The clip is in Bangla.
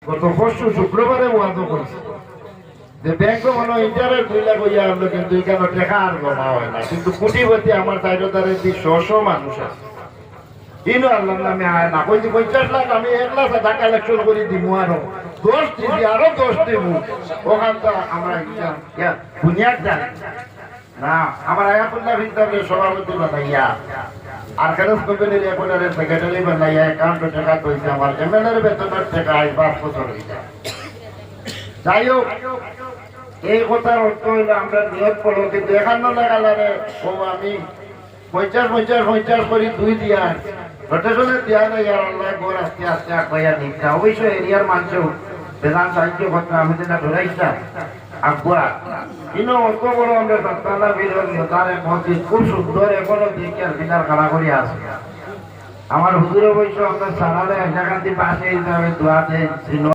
গত পরশু শুক্রবারে ওয়াদা করছে যে ব্যাংক মনে ইন্টারেস্ট 2 লাখ হইয়া আসলো, কিন্তু এখানে টাকা আর জমা হয় না। কিন্তু কোটিপতি আমার চাইরোদারে 200 মানুষ আছে, ইনো আল্লাহর নামে আয় না। কইছি 50 লাখ আমি 1 লাখ টাকা কালেকশন করে দিব, আরো 10 দিবি, আরো 10 দিব। ওখান তো আমরা বুনিয়াদ জানি না। আমার আয়াতুল্লাহ ফিন্দারের সভাপতি বানাইয়া আর খারাপ কোম্পানির এখনের সেক্রেটারি বানাইয়া অ্যাকাউন্টে টাকা কইছে, আমার এমএলএর বেতনের টাকা আজ 5 বছর হয়ে যায়। যাই হোক, এই কথার অর্থ হইল আমরা নিয়ত করলো, কিন্তু 51 লাগালারে ও আমি 50 করি 2 দিয়া রোটেশনে দিয়া নাই। আর আল্লাহ গোর আস্তে আস্তে আগাইয়া নিচ্ছে। অবশ্যই এরিয়ার মানুষও বেদান সাহিত্য কথা আমি যেটা ধরাইছা আগুয়া কিন্তু অত বড় আমরা সত্তালা বিরোধী তার মসজিদ খুব সুন্দর, এখনো দেখি আর বিচার খাড়া করি আছে। আমার হুজুরে বৈশ্য আমরা সারালে এক জায়গাতে পাশে হিসাবে দোয়াতে